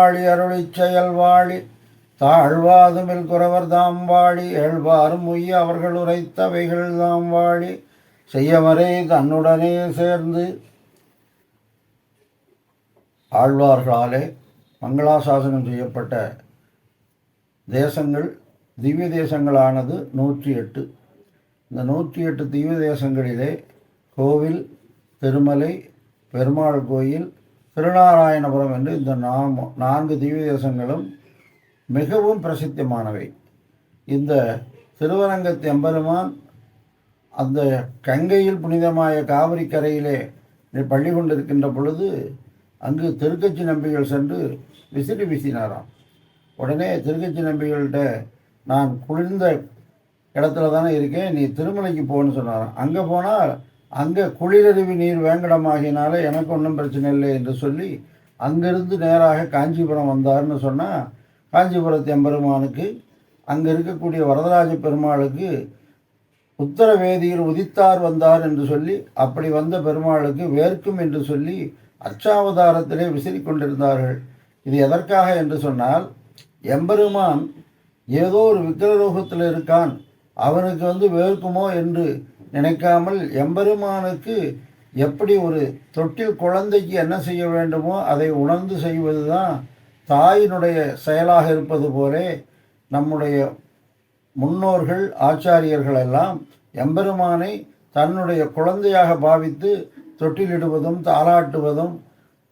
வாழி அருளிச் செயல் வாழி தாழ்வாதுமில் குறவர் தாம் வாழி ஏழ்வாரும் உய்ய அவர்கள் உரைத்தவைகள் தாம் வாழி செய்யவரை தன்னுடனே சேர்ந்து. ஆழ்வார்களாலே மங்களாசாசனம் செய்யப்பட்ட தேசங்கள் திவ்ய தேசங்களானது 108. இந்த 108 திவ்ய தேசங்களிலே கோவில், திருமலை, பெருமாள் கோயில், திருநாராயணபுரம் என்று இந்த 4 திவ்ய தேசங்களும் மிகவும் பிரசித்தமானவை. இந்த திருவரங்கத்து எம்பெருமான் அந்த கங்கையில் புனிதமாய காவிரி கரையிலே பள்ளி கொண்டிருக்கின்ற பொழுது அங்கு திருக்கச்சி நம்பிகள் சென்று விசிறி வீசினாராம். உடனே திருக்கச்சி நம்பிகள்கிட்ட, நான் குளிர்ந்த இடத்துல தானே இருக்கேன், நீ திருமலைக்கு போன்னு சொன்னாராம். அங்கே போனால் அங்கே குளிரருவி நீர் வேங்கடமாகினால எனக்கு ஒன்றும் பிரச்சனை இல்லை என்று சொல்லி அங்கிருந்து நேராக காஞ்சிபுரம் வந்தார்னு சொன்னால், காஞ்சிபுரத்து எம்பெருமானுக்கு அங்கே இருக்கக்கூடிய வரதராஜ பெருமாளுக்கு உத்தரவேதியில் உதித்தார் வந்தார் என்று சொல்லி, அப்படி வந்த பெருமாளுக்கு வேர்க்கும் என்று சொல்லி அர்ச்சாவதாரத்திலே விசிறி கொண்டிருந்தார்கள். இது எதற்காக என்று சொன்னால், எம்பெருமான் ஏதோ ஒரு விக்கிரலோகத்தில் இருக்கான், அவனுக்கு வேர்க்குமோ என்று நினைக்காமல் எம்பெருமானுக்கு எப்படி ஒரு தொட்டில் குழந்தைக்கு என்ன செய்ய வேண்டுமோ அதை உணர்ந்து செய்வது தான் தாயினுடைய செயலாக இருப்பது போலே நம்முடைய முன்னோர்கள் ஆச்சாரியர்கள் எல்லாம் எம்பெருமானை தன்னுடைய குழந்தையாக பாவித்து தொட்டிலிடுவதும் தாளாட்டுவதும்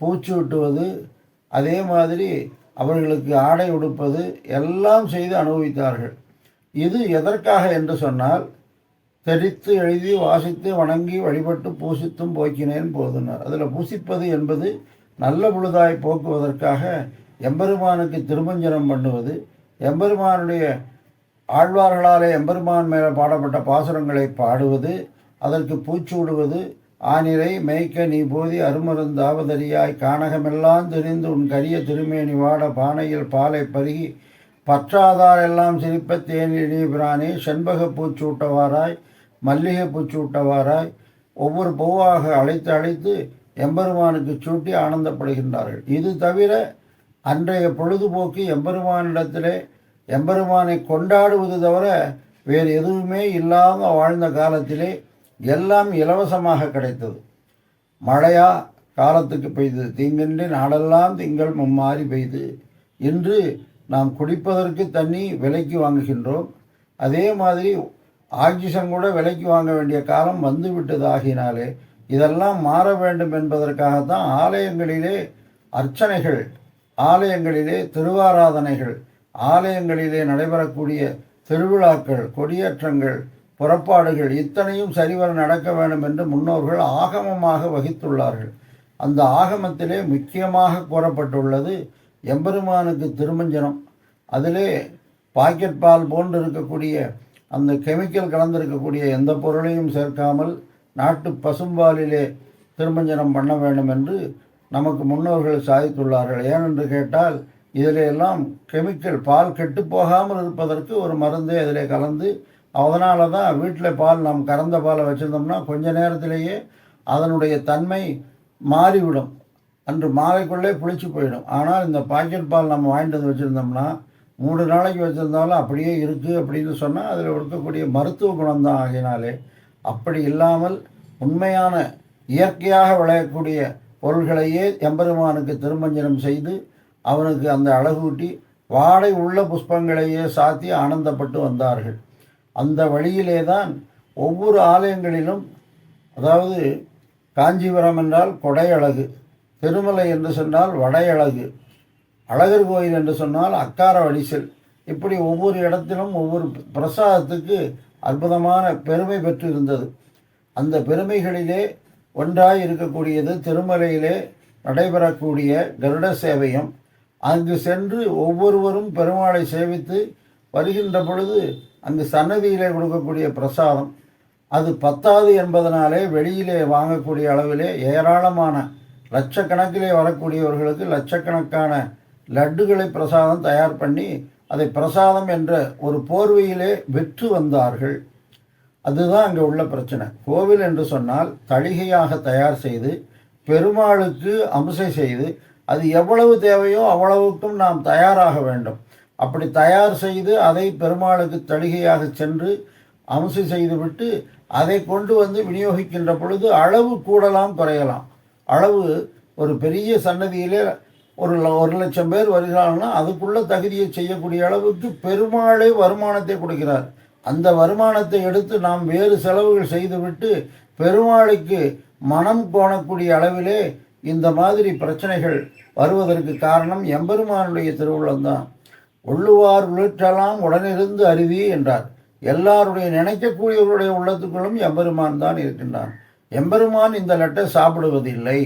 பூச்சூட்டுவது, அதே மாதிரி அவர்களுக்கு ஆடை உடுப்பது எல்லாம் செய்து அனுபவித்தார்கள். இது எதற்காக என்று சொன்னால், தெரித்து எழுதி வாசித்து வணங்கி வழிபட்டு பூசித்தும் போக்கினேன் போதுனார். அதில் பூசிப்பது என்பது நல்ல பொழுதாய் போக்குவதற்காக எம்பெருமானுக்கு திருமஞ்சனம் பண்ணுவது, எம்பெருமானுடைய ஆழ்வார்களாலே எம்பெருமான் மேலே பாடப்பட்ட பாசுரங்களை பாடுவது, அதற்கு பூச்சூடுவது, ஆனிரை மேய்க்க நீ போதி அருமருந்தாவதறியாய் கானகமெல்லாம் தெரிந்து உன் கரிய திருமேனி வாட பானையில் பாலை பருகி பற்றாதார் எல்லாம் சிரிப்ப தேனி பிரானே செண்பக பூச்சூட்டவாராய் மல்லிகை பூச்சூட்டவாராய் ஒவ்வொரு பூவாக அழைத்து அழைத்து எம்பெருமானுக்கு சூட்டி ஆனந்தப்படுகின்றார்கள். இது தவிர அன்றைய பொழுதுபோக்கு எம்பெருமானிடத்திலே எம்பெருமானை கொண்டாடுவது தவிர வேறு எதுவுமே இல்லாமல் வாழ்ந்த காலத்திலே எல்லாம் இலவசமாக கிடைத்தது. மழையா காலத்துக்கு பெய்தது, தீங்கின்றி நாடெல்லாம் திங்கள் மும்மாறி பெய்து. இன்று நாம் குடிப்பதற்கு தண்ணி விலைக்கு வாங்குகின்றோம். அதே மாதிரி ஆக்சிஜன் கூட விலைக்கு வாங்க வேண்டிய காலம் வந்துவிட்டதாகினாலே இதெல்லாம் மாற வேண்டும் என்பதற்காகத்தான் ஆலயங்களிலே அர்ச்சனைகள், ஆலயங்களிலே திருவாராதனைகள், ஆலயங்களிலே நடைபெறக்கூடிய திருவிழாக்கள், கொடியேற்றங்கள், புறப்பாடுகள் இத்தனையும் சரிவர நடக்க வேண்டும் என்று முன்னோர்கள் ஆகமமாக வகித்துள்ளார்கள். அந்த ஆகமத்திலே முக்கியமாக கூறப்பட்டுள்ளது எம்பெருமானுக்கு திருமஞ்சனம். அதிலே பாக்கெட் பால் போன்று இருக்கக்கூடிய அந்த கெமிக்கல் கலந்திருக்கக்கூடிய எந்த பொருளையும் சேர்க்காமல் நாட்டு பசும்பாலிலே திருமஞ்சனம் பண்ண வேண்டும் என்று நமக்கு முன்னோர்கள் சாதித்துள்ளார்கள். ஏனென்று கேட்டால் இதிலெல்லாம் கெமிக்கல், பால் கெட்டு போகாமல் இருப்பதற்கு ஒரு மருந்தே இதிலே கலந்து, அதனால தான் வீட்டில் பால் நாம் கறந்த பாலை வச்சுருந்தோம்னா கொஞ்ச நேரத்திலேயே அதனுடைய தன்மை மாறிவிடும், அன்று மாலைக்குள்ளே புளிச்சு போயிடும். ஆனால் இந்த பாக்கெட் பால் நம்ம வாங்கிட்டு வந்து வச்சுருந்தோம்னா 3 நாளைக்கு வச்சுருந்தாலும் அப்படியே இருக்குது அப்படின்னு சொன்னால் அதில் இருக்கக்கூடிய மருத்துவ குணம்தான். ஆகினாலே அப்படி இல்லாமல் உண்மையான இயற்கையாக விளையக்கூடிய பொருள்களையே எம்பெருமானுக்கு திருமஞ்சனம் செய்து அவனுக்கு அந்த அழகூட்டி வாடை உள்ள புஷ்பங்களையே சாத்தி ஆனந்தப்பட்டு வந்தார்கள். அந்த வழியிலே தான் ஒவ்வொரு ஆலயங்களிலும், அதாவது காஞ்சிபுரம் என்றால் கொடையழகு, திருமலை என்று சொன்னால் வடையழகு, அழகர் கோயில் என்று சொன்னால் அக்கார வடிசல், இப்படி ஒவ்வொரு இடத்திலும் ஒவ்வொரு பிரசாதத்துக்கு அற்புதமான பெருமை பெற்று இருந்தது. அந்த பெருமைகளிலே ஒன்றாய் இருக்கக்கூடியது திருமலையிலே நடைபெறக்கூடிய கருட சேவையும். அங்கு சென்று ஒவ்வொருவரும் பெருமாளை சேவித்து வருகின்ற பொழுது அங்கு சன்னதியிலே கொடுக்கக்கூடிய பிரசாதம் அது பத்தாது என்பதனாலே வெளியிலே வாங்கக்கூடிய அளவிலே ஏராளமான லட்சக்கணக்கிலே வரக்கூடியவர்களுக்கு லட்சக்கணக்கான லட்டுகளை பிரசாதம் தயார் பண்ணி அதை பிரசாதம் என்ற ஒரு போர்வையிலே விற்று வந்தார்கள். அதுதான் அங்கே உள்ள பிரச்சனை. கோவில் என்று சொன்னால் தளிகையாக தயார் செய்து பெருமாளுக்கு அம்சை செய்து அது எவ்வளவு தேவையோ அவ்வளவுக்கும் நாம் தயாராக வேண்டும். அப்படி தயார் செய்து அதை பெருமாளுக்கு தளிகையாக சென்று அம்சை செய்துவிட்டு அதை கொண்டு வந்து விநியோகிக்கின்ற பொழுது அளவு கூடலாம் குறையலாம். அளவு ஒரு பெரிய சன்னதியிலே ஒரு 1,00,000 பேர் வருகிறாங்கன்னா அதுக்குள்ள தகுதியை செய்யக்கூடிய அளவுக்கு பெருமாளே வருமானத்தை கொடுக்கிறார். அந்த வருமானத்தை எடுத்து நாம் வேறு செலவுகள் செய்துவிட்டு பெருமாளுக்கு மனம் கோணக்கூடிய அளவிலே இந்த மாதிரி பிரச்சனைகள் வருவதற்கு காரணம் எம்பெருமானுடைய திருவுள்ளம்தான். உள்ளுவார் உள்ளற்றெல்லாம் உடனிருந்து அருவி என்றார். எல்லாருடைய நினைக்கக்கூடியவருடைய உள்ளத்துக்குள்ளும் எம்பெருமான் தான் இருக்கின்றான். எம்பெருமான் இந்த லட்டை சாப்பிடுவதில்லை.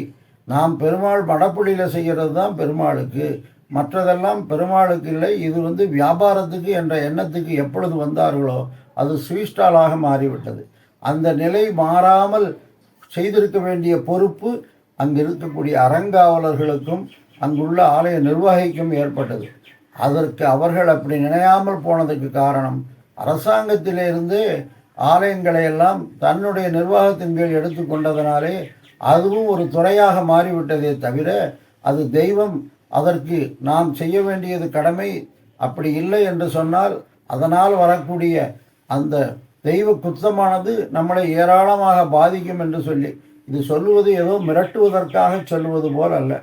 நாம் பெருமாள் மடப்புள்ளியில் செய்கிறது தான் பெருமாளுக்கு, மற்றதெல்லாம் பெருமாளுக்கு இல்லை. இது வியாபாரத்துக்கு என்ற எண்ணத்துக்கு எப்பொழுது வந்தார்களோ அது ஸ்வீஸ்டாலாக மாறிவிட்டது. அந்த நிலை மாறாமல் செய்திருக்க வேண்டிய பொறுப்பு அங்கு இருக்கக்கூடிய அறங்காவலர்களுக்கும் அங்குள்ள ஆலய நிர்வாகிக்கும் ஏற்பட்டது. அதற்கு அவர்கள் அப்படி நினையாமல் போனதுக்கு காரணம் அரசாங்கத்திலிருந்து ஆலயங்களை எல்லாம் தன்னுடைய நிர்வாகத்தின் கீழ் எடுத்து கொண்டதனாலே அதுவும் ஒரு துறையாக மாறிவிட்டதே தவிர அது தெய்வம் அதற்கு நாம் செய்ய வேண்டியது கடமை அப்படி இல்லை என்று சொன்னால் அதனால் வரக்கூடிய அந்த தெய்வ குத்தமானது நம்மளை ஏராளமாக பாதிக்கும் என்று சொல்லி இது சொல்லுவது ஏதோ மிரட்டுவதற்காக சொல்லுவது போல் அல்ல.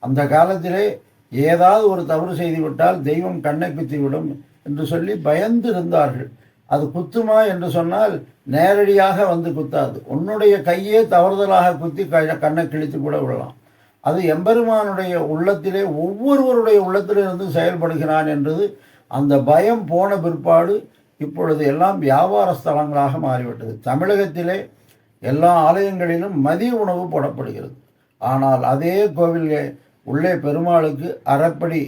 அந்த காலத்திலே ஏதாவது ஒரு தவறு செய்துவிட்டால் தெய்வம் கண்ணை குத்திவிடும் என்று சொல்லி பயந்து இருந்தார்கள். அது குத்துமா என்று சொன்னால் நேரடியாக வந்து குத்தாது. உன்னுடைய கையே தவறுதலாக குத்தி கண்ணை கிழித்து கூட விடலாம். அது எம்பெருமானுடைய உள்ளத்திலே ஒவ்வொருவருடைய உள்ளத்திலிருந்து செயல்படுகிறான் என்றது அந்த பயம் போன பிற்பாடு இப்பொழுது எல்லாம் வியாபார ஸ்தலங்களாக மாறிவிட்டது. தமிழகத்திலே எல்லா ஆலயங்களிலும் மதிய உணவு போடப்படுகிறது. ஆனால் அதே கோவிலே உள்ளே பெருமாளுக்கு அரைப்படி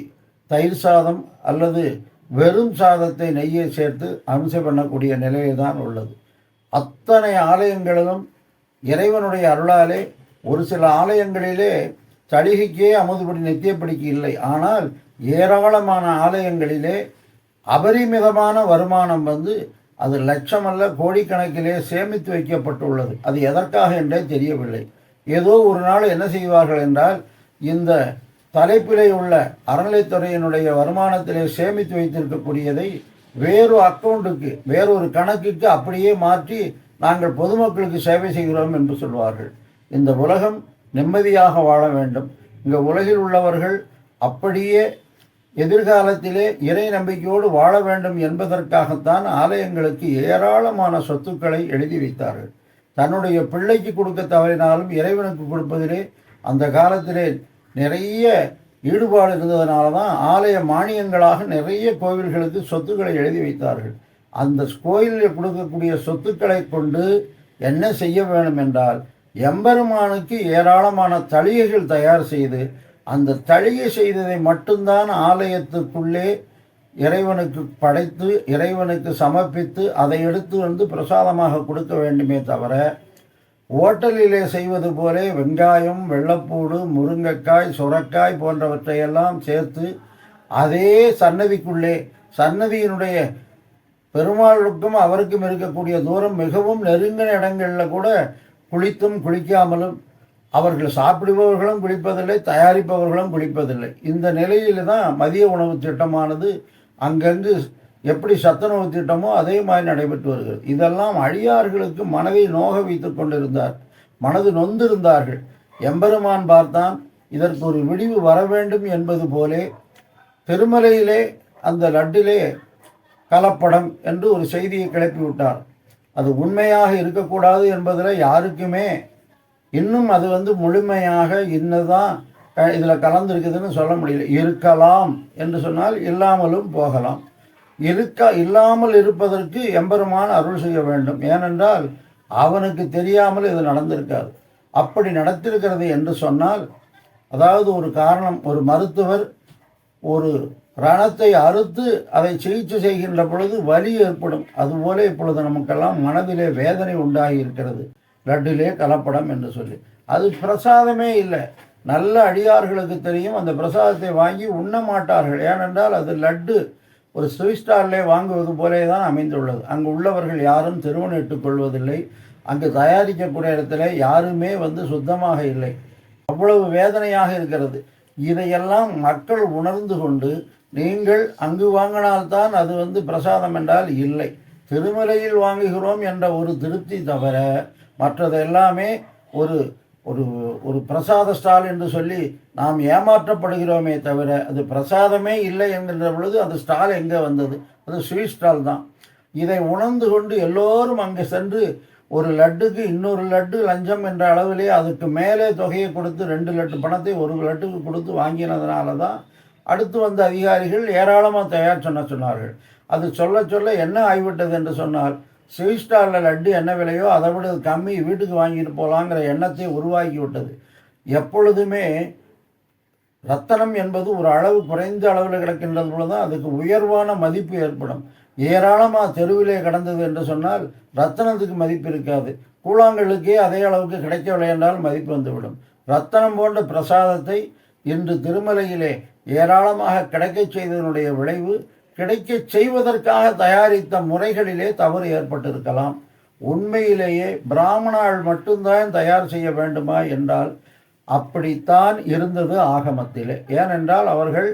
தயிர் சாதம் அல்லது வெறும் சாதத்தை நெய்யை சேர்த்து அம்சை பண்ணக்கூடிய நிலையில்தான் உள்ளது. அத்தனை ஆலயங்களிலும் இறைவனுடைய அருளாலே ஒரு சில ஆலயங்களிலே தளிகைக்கே அமுதுபடி நித்தியப்படிக்கு இல்லை. ஆனால் ஏராளமான ஆலயங்களிலே அபரிமிதமான வருமானம் அது லட்சமல்ல கோடிக்கணக்கிலே சேமித்து வைக்கப்பட்டுள்ளது. அது எதற்காக என்றே தெரியவில்லை. ஏதோ ஒரு நாள் என்ன செய்வார்கள் என்றால் இந்த தலைப்பிலே உள்ள அறநிலைத்துறையினுடைய வருமானத்திலே சேமித்து வைத்திருக்கக்கூடியதை வேறு அக்கௌண்ட்டுக்கு வேறொரு கணக்குக்கு அப்படியே மாற்றி நாங்கள் பொதுமக்களுக்கு சேவை செய்கிறோம் என்று சொல்வார்கள். இந்த உலகம் நிம்மதியாக வாழ வேண்டும். இங்கே உலகில் உள்ளவர்கள் அப்படியே எதிர்காலத்திலே இறை நம்பிக்கையோடு வாழ வேண்டும் என்பதற்காகத்தான் ஆலயங்களுக்கு ஏராளமான சொத்துக்களை எழுதி வைத்தார்கள். தன்னுடைய பிள்ளைக்கு கொடுக்க தவறினாலும் இறைவனுக்கு கொடுப்பதிலே அந்த காலத்திலே நிறைய ஈடுபாடு இருந்ததுனால தான் ஆலய மானியங்களாக நிறைய கோவில்களுக்கு சொத்துக்களை எழுதி வைத்தார்கள். அந்த கோயிலில் கொடுக்கக்கூடிய சொத்துக்களை கொண்டு என்ன செய்ய வேண்டும் என்றால் எம்பெருமானுக்கு ஏராளமான தளிகைகள் தயார் செய்து அந்த தளிகை செய்ததை மட்டும்தான் ஆலயத்துக்குள்ளே இறைவனுக்கு படைத்து இறைவனுக்கு சமர்ப்பித்து அதை எடுத்து பிரசாதமாக கொடுக்க வேண்டுமே தவிர ஓட்டலிலே செய்வது போல வெங்காயம், வெள்ளைப்பூடு, முருங்கைக்காய், சுரைக்காய் போன்றவற்றையெல்லாம் சேர்த்து அதே சன்னதிக்குள்ளே சன்னதியினுடைய பெருமாளுக்கும் அவருக்கும் இருக்கக்கூடிய தூரம் மிகவும் நெருங்கின இடங்களில் கூட குளித்தும் குளிக்காமலும் அவர்கள் சாப்பிடுபவர்களும் குளிப்பதில்லை, தயாரிப்பவர்களும் குளிப்பதில்லை. இந்த நிலையில் தான் மதிய உணவு திட்டமானது அங்கங்கு எப்படி சத்துணவு திட்டமோ அதே மாதிரி நடைபெற்று வருகிறது. இதெல்லாம் அடியார்களுக்கு மனதை நோக வைத்து கொண்டிருந்தார், மனது நொந்திருந்தார்கள். எம்பெருமான் பார்த்தான் இதற்கு ஒரு விடிவு வர வேண்டும் என்பது போலே திருமலையிலே அந்த லட்டிலே கலப்படம் என்று ஒரு செய்தியை கிளப்பி விட்டார். அது உண்மையாக இருக்கக்கூடாது என்பதில் யாருக்குமே இன்னும் அது முழுமையாக இன்னதான் இதில் கலந்துருக்குதுன்னு சொல்ல முடியல. இருக்கலாம் என்று சொன்னால் இல்லாமலும் போகலாம். இல்லாமல் இருப்பதற்கு எம்பெருமான் அருள் செய்ய வேண்டும். ஏனென்றால் அவனுக்கு தெரியாமல் இது நடந்திருக்காது. அப்படி நடத்திருக்கிறது என்று சொன்னால் அதாவது ஒரு காரணம், ஒரு மருத்துவர் ஒரு ரணத்தை அறுத்து அதை சிகிச்சை செய்கின்ற பொழுது வலி ஏற்படும். அதுபோல இப்பொழுது நமக்கெல்லாம் மனதிலே வேதனை உண்டாகி இருக்கிறது. லட்டிலே கலப்படம் என்று சொல்லி அது பிரசாதமே இல்லை. நல்ல அடியார்களுக்கு தெரியும். அந்த பிரசாதத்தை வாங்கி உண்ண மாட்டார்கள். ஏனென்றால் அது லட்டு ஒரு ஸ்வீட் வாங்குவது போலே தான் அமைந்துள்ளது. அங்கு உள்ளவர்கள் யாரும் திருமணிட்டுக் கொள்வதில்லை. அங்கு தயாரிக்கக்கூடிய இடத்துல யாருமே சுத்தமாக இல்லை. அவ்வளவு வேதனையாக இருக்கிறது. இதையெல்லாம் மக்கள் உணர்ந்து கொண்டு நீங்கள் அங்கு வாங்கினால்தான் அது பிரசாதம் என்றால் இல்லை, திருமலையில் வாங்குகிறோம் என்ற ஒரு திருப்தி தவிர மற்றது எல்லாமே ஒரு ஒரு ஒரு பிரசாத ஸ்டால் என்று சொல்லி நாம் ஏமாற்றப்படுகிறோமே தவிர அது பிரசாதமே இல்லை என்கின்ற பொழுது அந்த ஸ்டால் எங்கே வந்தது? அது ஸ்வீட் ஸ்டால் தான். இதை உணர்ந்து கொண்டு எல்லோரும் அங்கே சென்று ஒரு லட்டுக்கு இன்னொரு லட்டு லஞ்சம் என்ற அளவிலே அதுக்கு மேலே தொகையை கொடுத்து 2 லட்டு பணத்தை ஒரு லட்டுக்கு கொடுத்து வாங்கினதுனால தான் அடுத்து வந்த அதிகாரிகள் ஏராளமாக தயார் சொன்னார்கள். அது சொல்ல சொல்ல என்ன ஆகிவிட்டது என்று சொன்னால், ஸ்வீட் ஸ்டாலில் லட்டு என்ன விலையோ அதை விட கம்மி வீட்டுக்கு வாங்கிட்டு போகலாங்கிற எண்ணத்தை உருவாக்கி விட்டது. எப்பொழுதுமே ரத்தனம் என்பது ஒரு அளவு குறைந்த அளவில் கிடக்கின்றது பொழுது தான் அதுக்கு உயர்வான மதிப்பு ஏற்படும். ஏராளமாக தெருவிலே கடந்தது என்று சொன்னால் ரத்தனத்துக்கு மதிப்பு இருக்காது. கூழாங்கல்லுக்கே அதே அளவுக்கு கிடைக்கவில்லை என்றால் மதிப்பு வந்துவிடும். ரத்தனம் போன்ற பிரசாதத்தை இன்று திருமலையிலே ஏராளமாக கிடைக்கச் செய்ததனுடைய விளைவு, கிடைக்கச் செய்வதற்காக தயாரித்த முறைகளிலே தவறு ஏற்பட்டிருக்கலாம். உண்மையிலேயே பிராமணால் மட்டும்தான் தயார் செய்ய வேண்டுமா என்றால் அப்படித்தான் இருந்தது ஆகமத்திலே. ஏனென்றால் அவர்கள்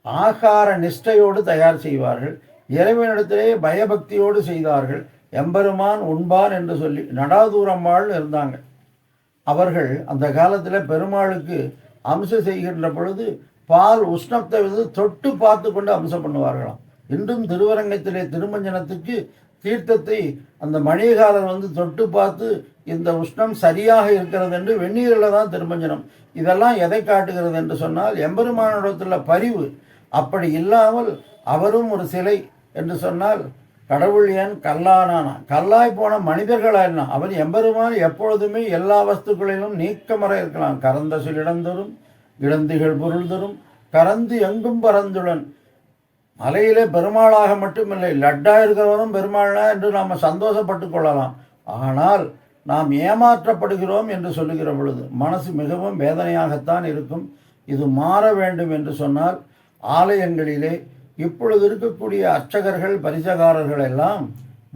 ஆகார நிஷ்டையோடு தயார் செய்வார்கள், இறைவனிடத்திலே பயபக்தியோடு செய்தார்கள். எம்பெருமான் உண்பான் என்று சொல்லி நடாதூரம்மாள் இருந்தாங்க. அவர்கள் அந்த காலத்தில் பெருமாளுக்கு அம்சம் செய்கின்ற பொழுது பால் உஷ்ணத்தை தொட்டு பார்த்து கொண்டு அம்சம் பண்ணுவார்களாம். இன்றும் திருவரங்கத்திலே திருமஞ்சனத்துக்கு தீர்த்தத்தை அந்த மணிகாரர் தொட்டு பார்த்து இந்த உஷ்ணம் சரியாக இருக்கிறது என்று வெந்நீரில் தான் திருமஞ்சனம். இதெல்லாம் எதை காட்டுகிறது என்று சொன்னால் எம்பெருமானிடத்தில் பரிவு. அப்படி இல்லாமல் அவரும் ஒரு சிலை என்று சொன்னால் கடவுள் ஏன் கல்லானானா? கல்லாய் போன மனிதர்களா என்ன? அவன் எம்பெருமான் எப்பொழுதுமே எல்லா வஸ்துக்களிலும் நீக்கமற இருக்கலாம். கறந்த சிலிடந்தரும் இழந்திகள் பொருள் தரும் கறந்து எங்கும் பறந்துடன். மலையிலே பெருமாளாக மட்டுமில்லை, லட்டா இருக்கிறவரும் பெருமாள்னா என்று நாம் சந்தோஷப்பட்டு கொள்ளலாம். ஆனால் நாம் ஏமாற்றப்படுகிறோம் என்று சொல்லுகிற பொழுது மனசு மிகவும் வேதனையாகத்தான் இருக்கும். இது மாற வேண்டும் என்று சொன்னால் ஆலயங்களிலே இப்பொழுது இருக்கக்கூடிய அர்ச்சகர்கள் பரிசகாரர்கள் எல்லாம்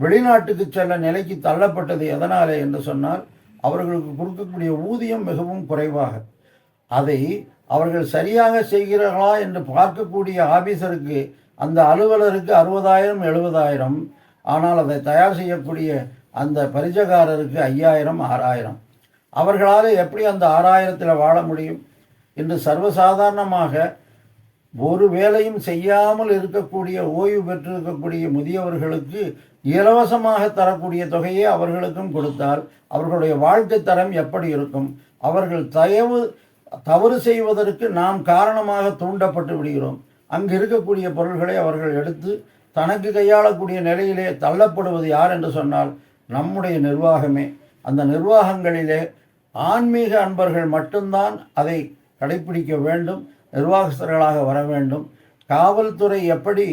வெளிநாட்டுக்கு செல்ல நிலைக்கு தள்ளப்பட்டது எதனாலே என்று சொன்னால் அவர்களுக்கு கொடுக்கக்கூடிய ஊதியம் மிகவும் குறைவாக. அதை அவர்கள் சரியாக செய்கிறார்களா என்று பார்க்கக்கூடிய ஆபீசருக்கு, அந்த அலுவலருக்கு 60,000 70,000, ஆனால் அதை தயார் செய்யக்கூடிய அந்த பரிசகாரருக்கு 5,000 6,000. அவர்களால் எப்படி அந்த 6,000 வாழ முடியும்? இன்று சர்வசாதாரணமாக ஒரு வேலையும் செய்யாமல் இருக்கக்கூடிய ஓய்வு பெற்றிருக்கக்கூடிய முதியவர்களுக்கு இலவசமாக தரக்கூடிய தொகையை அவர்களுக்கும் கொடுத்தால் அவர்களுடைய வாழ்க்கை தரம் எப்படி இருக்கும்? அவர்கள் தவறு செய்வதற்கு நாம் காரணமாக தூண்டப்பட்டு விடுகிறோம். அங்கு இருக்கக்கூடிய பொருள்களை அவர்கள் எடுத்து தனக்கு கையாளக்கூடிய நிலையிலே தள்ளப்படுவது யார் என்று சொன்னால் நம்முடைய நிர்வாகமே. அந்த நிர்வாகங்களிலே ஆன்மீக அன்பர்கள் மட்டும்தான் அதை கடைப்பிடிக்க வேண்டும், நிர்வாகஸ்தர்களாக வர வேண்டும். காவல்துறை எப்படி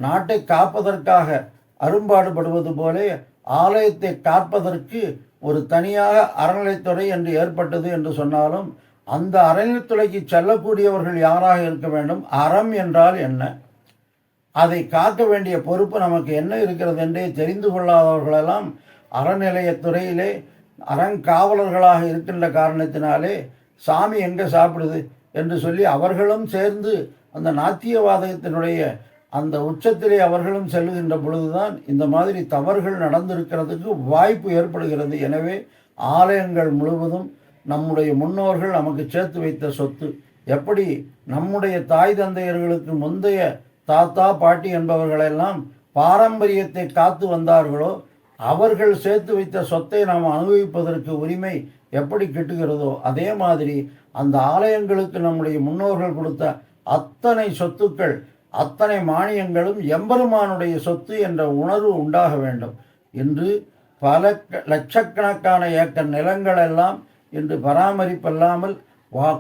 நாட்டை காப்பதற்காக அரும்பாடுபடுவது போலே ஆலயத்தை காப்பதற்கு ஒரு தனியாக அறநிலைத்துறை என்று ஏற்பட்டது என்று சொன்னாலும் அந்த அறநிலைத்துறைக்கு செல்லக்கூடியவர்கள் யாராக இருக்க வேண்டும்? அறம் என்றால் என்ன? அதை காக்க வேண்டிய பொறுப்பு நமக்கு என்ன இருக்கிறது என்றே தெரிந்து கொள்ளாதவர்களெல்லாம் அறநிலையத்துறையிலே அறங்காவலர்களாக இருக்கின்ற காரணத்தினாலே சாமி எங்கே சாப்பிடுது என்று சொல்லி அவர்களும் சேர்ந்து அந்த நாத்தியவாதத்தினுடைய அந்த உச்சத்திலே அவர்களும் செல்லுகின்ற பொழுதுதான் இந்த மாதிரி தவறுகள் நடந்திருக்கிறதுக்கு வாய்ப்பு ஏற்படுகிறது. எனவே ஆலயங்கள் முழுவதும் நம்முடைய முன்னோர்கள் நமக்கு சேர்த்து வைத்த சொத்து. எப்படி நம்முடைய தாய் தந்தையர்களுக்கு முந்தைய தாத்தா பாட்டி என்பவர்களெல்லாம் பாரம்பரியத்தை காத்து வந்தார்களோ அவர்கள் சேர்த்து வைத்த சொத்தை நாம் அனுபவிப்பதற்கு உரிமை எப்படி கிட்டுகிறதோ அதே மாதிரி அந்த ஆலயங்களுக்கு நம்முடைய முன்னோர்கள் கொடுத்த அத்தனை சொத்துக்கள், அத்தனை மானியங்களும் எம்பெருமானுடைய சொத்து என்ற உணர்வு உண்டாக வேண்டும். இன்று பல லட்சக்கணக்கான ஏக்கர் நிலங்களெல்லாம் இன்று பராமரிப்பில்லாமல்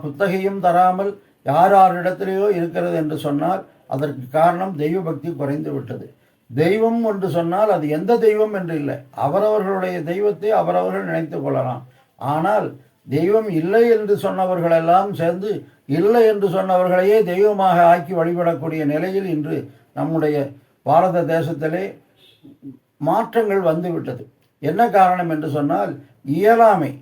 குத்தகையும் தராமல் யாரிடத்திலேயோ இருக்கிறது என்று சொன்னால் அதற்கு காரணம் தெய்வ பக்தி குறைந்து விட்டது. தெய்வம் என்று சொன்னால் அது எந்த தெய்வம் என்று இல்லை, அவரவர்களுடைய தெய்வத்தை அவரவர்கள் நினைத்து கொள்ளலாம். ஆனால் தெய்வம் இல்லை என்று சொன்னவர்களெல்லாம் சேர்ந்து இல்லை என்று சொன்னவர்களையே தெய்வமாக ஆக்கி வழிபடக்கூடிய நிலையில் இன்று நம்முடைய பாரத தேசத்திலே மாற்றங்கள் வந்துவிட்டது. என்ன காரணம் என்று சொன்னால் இயலாமை.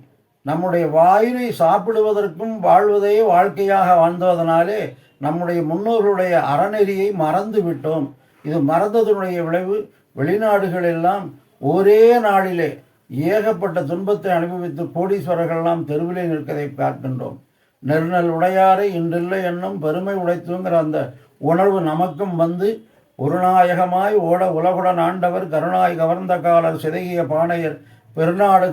நம்முடைய வாயிலை சாப்பிடுவதற்கும் வாழ்வதையே வாழ்க்கையாக வாழ்ந்ததனாலே நம்முடைய முன்னோர்களுடைய அறநெறியை மறந்து விட்டோம். இது மறந்ததனுடைய விளைவு வெளிநாடுகளெல்லாம் ஒரே நாளிலே ஏகப்பட்ட துன்பத்தை அனுபவித்து கோடீஸ்வரர்கள்லாம் தெருவிலே நிற்கதை பார்க்கின்றோம். நெருநல் உடையாரை இன்றில்லை என்னும் பெருமை உடைத்துங்கிற அந்த உணர்வு நமக்கும் வந்து ஒரு நாயகமாய் ஓட உலகுடன் ஆண்டவர் கருணாய் கவர்ந்த காலர் சிதகிய பானையர் பெருநாடு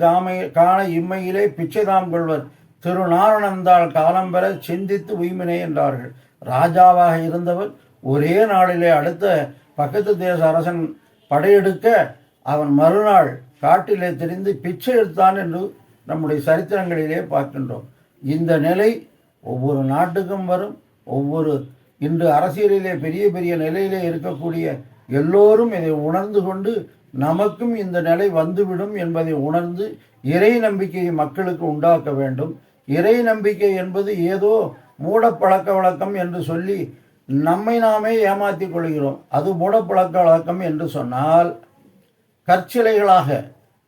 காண இம்மையிலே பிச்சைதாம் கொள்வர் திருநாரணந்தாள் காலம் பெற சிந்தித்து உய்மினே என்றார்கள். ராஜாவாக இருந்தவர் ஒரே நாளிலே அடுத்த பக்கத்து தேச அரசன் படையெடுக்க அவன் மறுநாள் காட்டிலே தெரிந்து பிச்சை எடுத்தான் என்று நம்முடைய சரித்திரங்களிலே பார்க்கின்றோம். இந்த நிலை ஒவ்வொரு நாட்டுக்கும் வரும். இன்று அரசியலிலே பெரிய பெரிய நிலையிலே இருக்கக்கூடிய எல்லோரும் இதை உணர்ந்து கொண்டு நமக்கும் இந்த நிலை வந்துவிடும் என்பதை உணர்ந்து இறை நம்பிக்கையை மக்களுக்கு உண்டாக்க வேண்டும். இறை நம்பிக்கை என்பது ஏதோ மூடப்பழக்க வழக்கம் என்று சொல்லி நம்மை நாமே ஏமாற்றி கொள்கிறோம். அது மூடப்பழக்க வழக்கம் என்று சொன்னால் கற்சிலைகளாக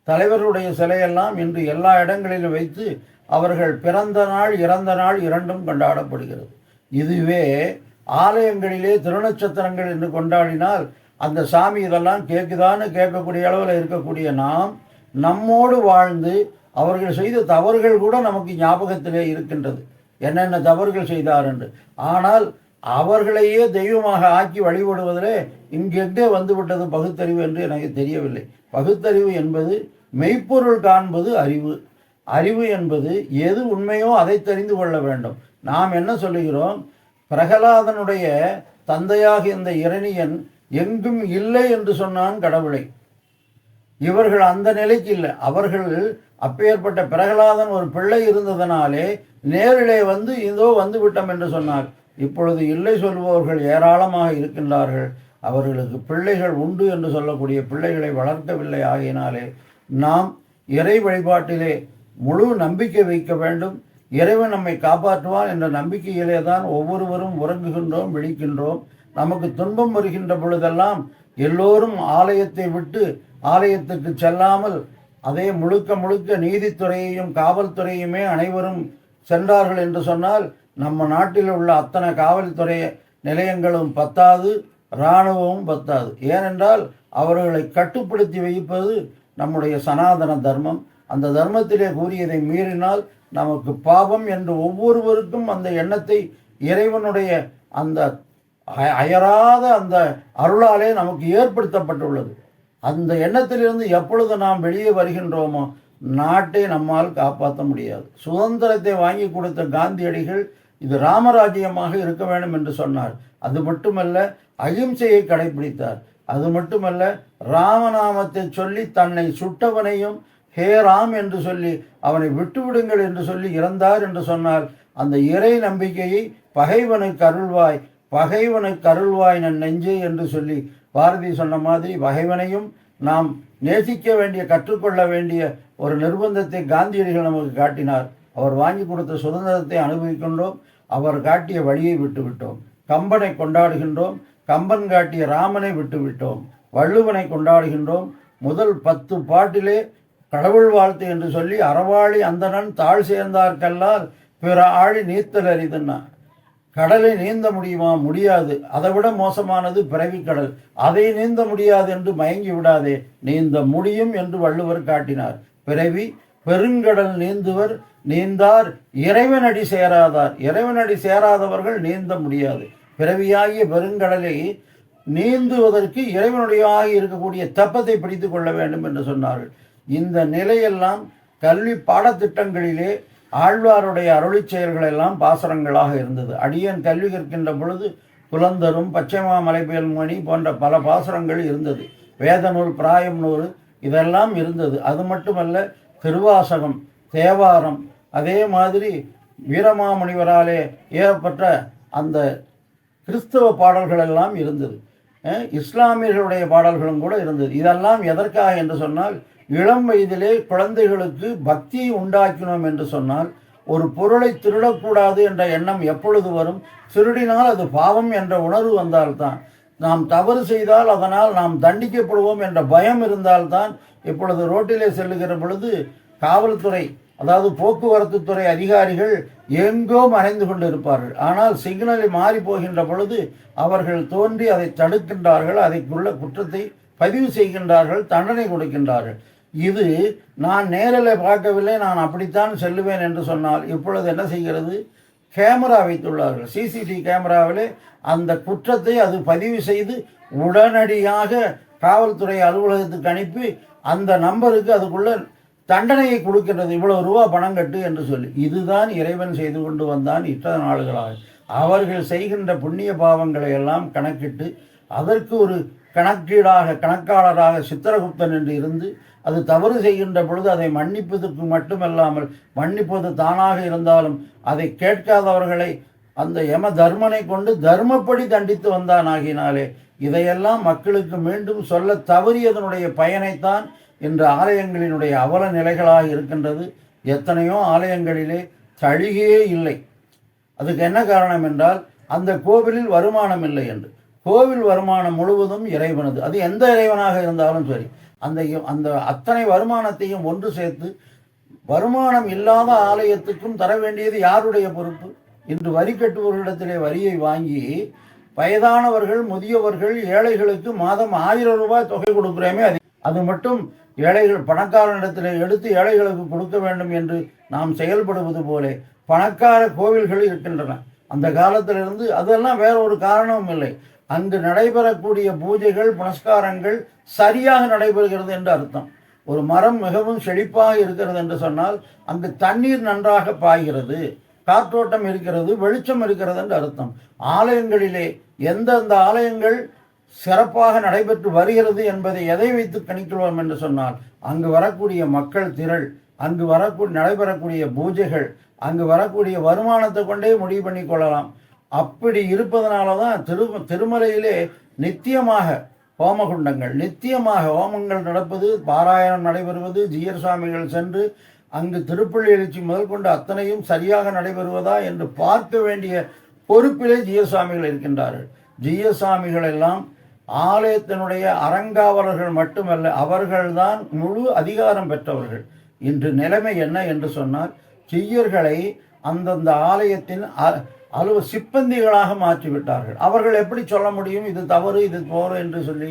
தலைவர்களுடைய சிலையெல்லாம் இன்று எல்லா இடங்களிலும் வைத்து அவர்கள் பிறந்த நாள் இறந்த நாள் இரண்டும் கொண்டாடப்படுகிறது. இதுவே ஆலயங்களிலே திருநட்சத்திரங்கள் என்று கொண்டாடினால் அந்த சாமி இதெல்லாம் கேட்குதான்னு கேட்கக்கூடிய அளவில் இருக்கக்கூடிய நாம் நம்மோடு வாழ்ந்து அவர்கள் செய்த தவறுகள் கூட நமக்கு ஞாபகத்திலே இருக்கின்றது, என்னென்ன தவறுகள் செய்தார் என்று. ஆனால் அவர்களையே தெய்வமாக ஆக்கி வழிபடுவதிலே இங்கெங்கே வந்துவிட்டது பகுத்தறிவு என்று எனக்கு தெரியவில்லை. பகுத்தறிவு என்பது மெய்ப்பொருள் காண்பது அறிவு. அறிவு என்பது எது உண்மையோ அதை தெரிந்து கொள்ள வேண்டும். நாம் என்ன சொல்லுகிறோம்? பிரகலாதனுடைய தந்தையாக இந்த இரணியன் எங்கும் இல்லை என்று சொன்னான் கடவுளை. இவர்கள் அந்த நிலைக்கு இல்லை. அவர்கள் அப்பேற்பட்ட பிரகலாதன் ஒரு பிள்ளை இருந்ததனாலே நேரிலே வந்து இதோ வந்து விட்டோம் என்று சொன்னார். இப்பொழுது இல்லை சொல்பவர்கள் ஏராளமாக இருக்கின்றார்கள். அவர்களுக்கு பிள்ளைகள் உண்டு என்று சொல்லக்கூடிய பிள்ளைகளை வளர்க்கவில்லை. ஆகினாலே நாம் இறை வழிபாட்டிலே முழு நம்பிக்கை வைக்க வேண்டும். இறைவன் நம்மை காப்பாற்றுவான் என்ற நம்பிக்கையிலே தான் ஒவ்வொருவரும் உறங்குகின்றோம், விழிக்கின்றோம். நமக்கு துன்பம் வருகின்ற பொழுதெல்லாம் எல்லோரும் ஆலயத்தை விட்டு ஆலயத்துக்கு செல்லாமல் அதே முழுக்க நீதித்துறையையும் காவல்துறையுமே அனைவரும் சென்றார்கள் என்று சொன்னால் நம்ம நாட்டில் உள்ள அத்தனை காவல்துறை நிலையங்களும் பத்தாது, இராணுவமும் பத்தாது. ஏனென்றால் அவர்களை கட்டுப்படுத்தி வைப்பது நம்முடைய சனாதன தர்மம். அந்த தர்மத்திலே கூறியதை மீறினால் நமக்கு பாவம் என்று ஒவ்வொருவருக்கும் அந்த எண்ணத்தை இறைவனுடைய அந்த அயராத அந்த அருளாலே நமக்கு ஏற்படுத்தப்பட்டுள்ளது. அந்த எண்ணத்திலிருந்து எப்பொழுது நாம் வெளியே வருகின்றோமோ நாட்டை நம்மால் காப்பாற்ற முடியாது. சுதந்திரத்தை வாங்கி கொடுத்த காந்தியடிகள் இது ராமராஜ்யமாக இருக்க வேண்டும் என்று சொன்னார். அது மட்டுமல்ல, அகிம்சையை கடைபிடித்தார். அது மட்டுமல்ல, ராமநாமத்தை சொல்லி தன்னை சுட்டவனையும் ஹே ராம் என்று சொல்லி அவனை விட்டுவிடுங்கள் என்று சொல்லி இறந்தார் என்று சொன்னால் அந்த இறை நம்பிக்கையை பகைவனுக்கு அருள்வாய் நன் நெஞ்சே என்று சொல்லி பாரதி சொன்ன மாதிரி பகைவனையும் நாம் நேசிக்க வேண்டிய, கற்றுக்கொள்ள வேண்டிய ஒரு நிர்பந்தத்தை காந்தியடிகள் நமக்கு காட்டினார். அவர் வாங்கி கொடுத்த சுதந்திரத்தை அனுபவிக்கின்றோம். அவர் காட்டிய வழியை விட்டுவிட்டோம். கம்பனை கொண்டாடுகின்றோம். கம்பன் காட்டிய ராமனை விட்டுவிட்டோம். வள்ளுவனை கொண்டாடுகின்றோம். முதல் 10 பாட்டிலே கடவுள் வாழ்த்து என்று சொல்லி அறவாளி அந்தணன் தாழ் சேர்ந்தார்கல்லால் பிற ஆழி நீத்தல் அரிதுன்னா. கடலை நீந்த முடியுமா? முடியாது. அதை விட மோசமானது பிறவி கடல். அதை நீந்த முடியாது என்று மயங்கி விடாதே, நீந்த முடியும் என்று வள்ளுவர் காட்டினார். பிறவி பெருங்கடல் நீந்துவர் நீந்தார் இறைவனடி சேராதார். இறைவனடி சேராதவர்கள் நீந்த முடியாது. பிறவியாகிய பெருங்கடலை நீந்துவதற்கு இறைவனுடைய இருக்கக்கூடிய தெப்பத்தை பிடித்து கொள்ள வேண்டும் என்று சொன்னார்கள். இந்த நிலையெல்லாம் கல்வி பாடத்திட்டங்களிலே ஆழ்வாருடைய அருளி செயல்களெல்லாம் பாசரங்களாக இருந்தது. அடியன் கல்வி கற்கின்ற பொழுது குலந்தரும் பச்சைமா மலைபேல் மணி போன்ற பல பாசுரங்கள் இருந்தது. வேதநூல் பிராயம் நூறு இதெல்லாம் இருந்தது. அது மட்டுமல்ல, திருவாசகம், தேவாரம், அதே மாதிரி வீரமாமுனிவராலே ஏற்பட்ட அந்த கிறிஸ்தவ பாடல்கள் எல்லாம் இருந்தது. இஸ்லாமியர்களுடைய பாடல்களும் கூட இருந்தது. இதெல்லாம் எதற்காக என்று சொன்னால், இளம் வயதிலே குழந்தைகளுக்கு பக்தியை உண்டாக்கினோம் என்று சொன்னால் ஒரு பொருளை திருடக்கூடாது என்ற எண்ணம் எப்பொழுது வரும்? திருடினால் அது பாவம் என்ற உணர்வு வந்தால்தான். நாம் தவறு செய்தால் அதனால் நாம் தண்டிக்கப்படுவோம் என்ற பயம் இருந்தால்தான். இப்பொழுது ரோட்டிலே செல்லுகிற பொழுது காவல்துறை அதாவது போக்குவரத்து துறை அதிகாரிகள் எங்கோ மறைந்து கொண்டு இருப்பார்கள். ஆனால் சிக்னலை மாறி போகின்ற பொழுது அவர்கள் தோன்றி அதை தடுக்கின்றார்கள், அதைக்குள்ள குற்றத்தை பதிவு செய்கின்றார்கள், தண்டனை கொடுக்கின்றார்கள். இது நான் நேரில் பார்க்கவில்லை, நான் அப்படித்தான் செல்லுவேன் என்று சொன்னால் இப்பொழுது என்ன செய்கிறது? கேமரா வைத்துள்ளார்கள். சிசிடிவி கேமராவிலே அந்த குற்றத்தை அது பதிவு செய்து உடனடியாக காவல்துறை அலுவலகத்துக்கு அனுப்பி அந்த நம்பருக்கு அதுக்குள்ள தண்டனையை கொடுக்கின்றது, இவ்வளவு ரூபா பணம் கட்டு என்று சொல்லி. இதுதான் இறைவன் செய்து கொண்டு வந்தான் இத்தனை நாடுகளாக. அவர்கள் செய்கின்ற புண்ணிய பாவங்களை எல்லாம் கணக்கிட்டு அதற்கு ஒரு கணக்காளராக சித்திரகுப்தன் என்று இருந்து அது தவறு செய்கின்ற பொழுது அதை மன்னிப்பதற்கு மட்டுமல்லாமல், மன்னிப்பது தானாக இருந்தாலும் அதை கேட்காதவர்களை அந்த யம தர்மனை கொண்டு தர்மப்படி தண்டித்து வந்தான். ஆகினாலே இதையெல்லாம் மக்களுக்கு மீண்டும் சொல்ல தவறியதனுடைய பயனைத்தான் இன்று ஆலயங்களினுடைய அவல நிலைகளாக இருக்கின்றது. எத்தனையோ ஆலயங்களிலே தழிகையே இல்லை. அதுக்கு என்ன காரணம் என்றால் அந்த கோவிலில் வருமானம் இல்லை என்று. கோவில் வருமானம் முழுவதும் இறைவனது. அது எந்த இறைவனாக இருந்தாலும் சரி, அந்த அத்தனை வருமானத்தையும் ஒன்று சேர்த்து வருமானம் இல்லாத ஆலயத்துக்கும் தர வேண்டியது யாருடைய பொறுப்பு? இன்று வரி கட்டுபவர்களிடத்திலே வரியை வாங்கி வயதானவர்கள், முதியவர்கள், ஏழைகளுக்கு மாதம் 1000 ரூபாய் தொகை கொடுக்குறோமே, அது மட்டும் ஏழைகள் பணக்காரனிடத்தில் எடுத்து ஏழைகளுக்கு கொடுக்க வேண்டும் என்று நாம் செயல்படுவது போல பணக்கார கோவில்கள் இருக்கின்றன. அந்த காலத்திலிருந்து அதெல்லாம் வேற ஒரு காரணமும் இல்லை. அங்கு நடைபெறக்கூடிய பூஜைகள் புனஸ்காரங்கள் சரியாக நடைபெறுகிறது என்று அர்த்தம். ஒரு மரம் மிகவும் செழிப்பாக இருக்கிறது என்று சொன்னால் அங்கு தண்ணீர் நன்றாக பாய்கிறது, காற்றோட்டம் இருக்கிறது, வெளிச்சம் இருக்கிறது என்று அர்த்தம். ஆலயங்களிலே எந்தெந்த ஆலயங்கள் சிறப்பாக நடைபெற்று வருகிறது என்பதை எதை வைத்து கணிக்கிறோம் என்று சொன்னால் அங்கு வரக்கூடிய மக்கள் திரள், அங்கு நடைபெறக்கூடிய பூஜைகள், அங்கு வரக்கூடிய வருமானத்தை கொண்டே முடிவு பண்ணி கொள்ளலாம். அப்படி இருப்பதனால தான் திருமலையிலே நித்தியமாக ஹோமகுண்டங்கள், நித்தியமாக ஹோமங்கள் நடப்பது, பாராயணம் நடைபெறுவது, ஜீயர் சுவாமிகள் சென்று அங்கு திருப்பள்ளி எழுச்சி முதல் கொண்டு அத்தனையும் சரியாக நடைபெறுவதா என்று பார்க்க வேண்டிய பொறுப்பிலே ஜீயர் சுவாமிகள் இருக்கின்றார்கள். ஜீயர் சுவாமிகள் எல்லாம் ஆலயத்தினுடைய அறங்காவலர்கள் மட்டுமல்ல, அவர்கள்தான் முழு அதிகாரம் பெற்றவர்கள். இன்று நிலைமை என்ன என்று சொன்னால் ஜீயர்களை அந்தந்த ஆலயத்தின் சிப்பந்திகளாக மாற்றிவிட்டார்கள். அவர்கள் எப்படி சொல்ல முடியும் இது தவறு இது போறு என்று சொல்லி?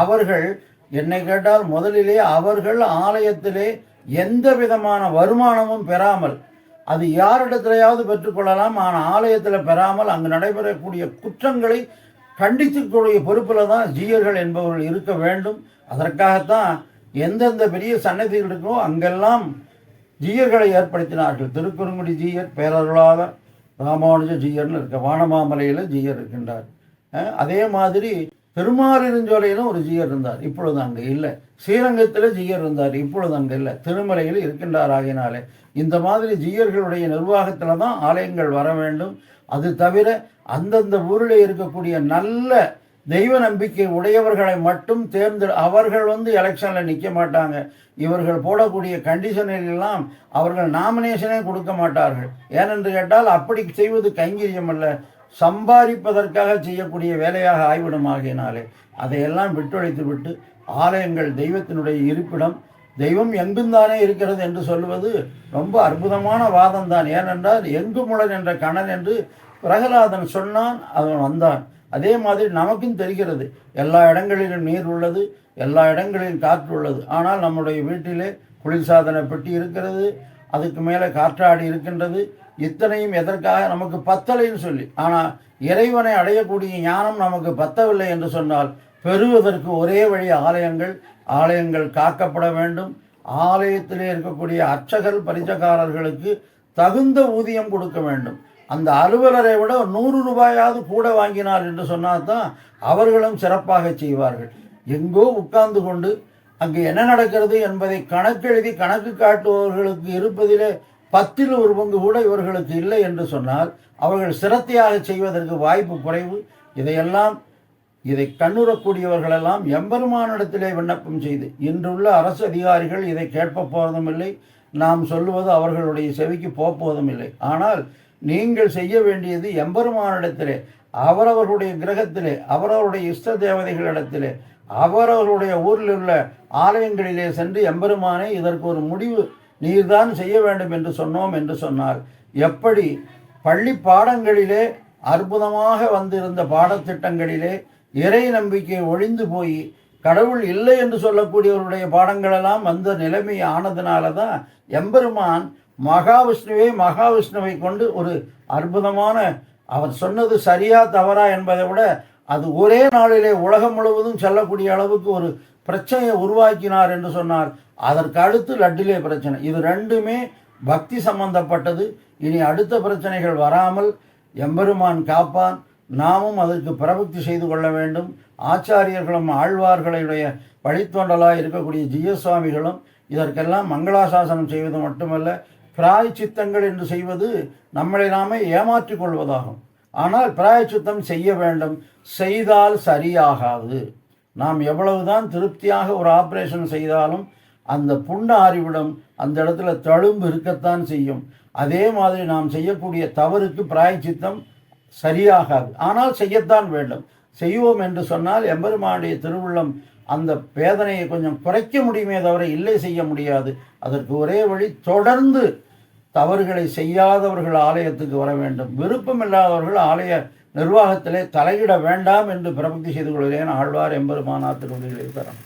அவர்கள் என்னை கேட்டால் முதலிலே அவர்கள் ஆலயத்திலே எந்த விதமான வருமானமும் பெறாமல், அது யாரிடத்திலேயாவது பெற்றுக்கொள்ளலாம், ஆனால் ஆலயத்தில் பெறாமல் அங்கு நடைபெறக்கூடிய குற்றங்களை கண்டித்துக்கூடிய பொறுப்பில் தான் ஜீயர்கள் என்பவர்கள் இருக்க வேண்டும். அதற்காகத்தான் எந்தெந்த பெரிய சன்னதிகள் இருக்கோ அங்கெல்லாம் ஜீயர்களை ஏற்படுத்தினார்கள். திருக்குறுங்குடி ஜீயர், பேரருளாளர் ராமானுஜ ஜீயர்னு இருக்க, வானமாமலையில் ஜீயர் இருக்கின்றார். அதே மாதிரி திருமாலிருஞ்சோலையிலும் ஒரு ஜீயர் இருந்தார், இப்பொழுது அங்கே இல்லை. ஸ்ரீரங்கத்தில் ஜீயர் இருந்தார், இப்பொழுது அங்கே இல்லை. திருமலையில் இருக்கின்றார். ஆகினாலே இந்த மாதிரி ஜீயர்களுடைய நிர்வாகத்தில் தான் ஆலயங்கள் வர வேண்டும். அது தவிர அந்தந்த ஊரில் இருக்கக்கூடிய நல்ல தெய்வ நம்பிக்கை உடையவர்களை மட்டும் அவர்கள் எலெக்ஷனில் நிற்க மாட்டாங்க. இவர்கள் போடக்கூடிய கண்டிஷனிலெல்லாம் அவர்கள் நாமினேஷனே கொடுக்க மாட்டார்கள். ஏனென்று கேட்டால் அப்படி செய்வது கைங்கரியம் அல்ல, சம்பாதிப்பதற்காக செய்யக்கூடிய வேலையாக ஆய்விடமாகினாலே அதையெல்லாம் விட்டொழித்து விட்டு ஆலயங்கள் தெய்வத்தினுடைய இருப்பிடம், தெய்வம் எங்குந்தானே இருக்கிறது என்று சொல்வது ரொம்ப அற்புதமான வாதம் தான். ஏனென்றால் எங்குமுடன் என்ற கணன் என்று பிரகலாதன் சொன்னான், அவன் வந்தான். அதே மாதிரி நமக்கும் தெரிகிறது, எல்லா இடங்களிலும் நீர் உள்ளது, எல்லா இடங்களிலும் காற்று உள்ளது. ஆனால் நம்முடைய வீட்டிலே குளிர்சாதன பெட்டி இருக்கிறது, அதுக்கு மேலே காற்றாடி இருக்கின்றது. இத்தனையும் எதற்காக? நமக்கு பத்தலைன்னு சொல்லி. ஆனால் இறைவனை அடையக்கூடிய ஞானம் நமக்கு பத்தவில்லை என்று சொன்னால் பெறுவதற்கு ஒரே வழி ஆலயங்கள். ஆலயங்கள் காக்கப்பட வேண்டும். ஆலயத்திலே இருக்கக்கூடிய அர்ச்சகர் பரிசகாரர்களுக்கு தகுந்த ஊதியம் கொடுக்க வேண்டும். அந்த அலுவலரை விட 100 ரூபாயாவது கூட வாங்கினார் என்று சொன்னால் தான் அவர்களும் சிறப்பாக செய்வார்கள். எங்கோ உட்கார்ந்து கொண்டு அங்கு என்ன நடக்கிறது என்பதை கணக்கெழுதி கணக்கு காட்டுபவர்களுக்கு இருப்பதிலே 10ல் 1 பங்கு கூட இவர்களுக்கு இல்லை என்று சொன்னால் அவர்கள் சிரத்தையாக செய்வதற்கு வாய்ப்பு குறைவு. இதை கண்ணுறக்கூடியவர்களெல்லாம் எம்பெருமானிடத்திலே விண்ணப்பம் செய்து, இன்றுள்ள அரசு அதிகாரிகள் இதை கேட்ப போவதும் இல்லை, நாம் சொல்லுவது அவர்களுடைய செவிக்கு போவதும் இல்லை. ஆனால் நீங்கள் செய்ய வேண்டியது எம்பெருமானிடத்திலே, அவரவர்களுடைய கிரகத்திலே, அவரவருடைய இஷ்ட தேவதைகளிடத்திலே, அவரவர்களுடைய ஊரில் உள்ள ஆலயங்களிலே சென்று எம்பெருமானே இதற்கு ஒரு முடிவு நீர்தான் செய்ய வேண்டும் என்று சொன்னோம் என்று சொன்னார். எப்படி பள்ளி பாடங்களிலே அற்புதமாக வந்திருந்த பாடத்திட்டங்களிலே இறை நம்பிக்கை ஒழிந்து போய் கடவுள் இல்லை என்று சொல்லக்கூடியவருடைய பாடங்களெல்லாம் வந்த நிலைமை ஆனதுனால தான் எம்பெருமான் மகாவிஷ்ணுவை கொண்டு ஒரு அற்புதமான, அவர் சொன்னது சரியா தவறா என்பதை விட அது ஒரே நாளிலே உலகம் முழுவதும் செல்லக்கூடிய அளவுக்கு ஒரு பிரச்சனையை உருவாக்கினார் என்று சொன்னார். அதற்கு அடுத்து லட்டிலே பிரச்சனை. இது ரெண்டுமே பக்தி சம்பந்தப்பட்டது. இனி அடுத்த பிரச்சனைகள் வராமல் எம்பெருமான் காப்பான். நாமும் அதற்கு பிரபக்தி செய்து கொள்ள வேண்டும். ஆச்சாரியர்களும் ஆழ்வார்களுடைய வழித்தோண்டலாக இருக்கக்கூடிய ஜியசுவாமிகளும் இதற்கெல்லாம் மங்களாசாசனம் செய்வது மட்டுமல்ல, பிராயச்சித்தங்கள் என்று செய்வது நம்மளை நாமே ஏமாற்றிக் கொள்வதாகும். ஆனால் பிராயச்சித்தம் செய்ய வேண்டும். செய்தால் சரியாகாது. நாம் எவ்வளவுதான் திருப்தியாக ஒரு ஆப்ரேஷன் செய்தாலும் அந்த புண்ணு ஆறிவிடும். அந்த இடத்துல தழும்பு இருக்கத்தான் செய்யும். அதே மாதிரி நாம் செய்யக்கூடிய தவறுக்கு பிராயச்சித்தம் சரியாகாது. ஆனால் செய்யத்தான் வேண்டும். செய்வோம் என்று சொன்னால் எம்பெருமானுடைய திருவுள்ளம் அந்த வேதனையை கொஞ்சம் குறைக்க முடியுமே தவிர இல்லை செய்ய முடியாது. அதற்கு ஒரே வழி, தொடர்ந்து தவறுகளை செய்யாதவர்கள் ஆலயத்துக்கு வர வேண்டும். விருப்பமில்லாதவர்கள் ஆலய நிர்வாகத்திலே தலையிட வேண்டாம் என்று பிரபக்தி செய்து கொள்கிறேன். ஆழ்வார் எம்பெருமானார் திருவடிகளை தரம்.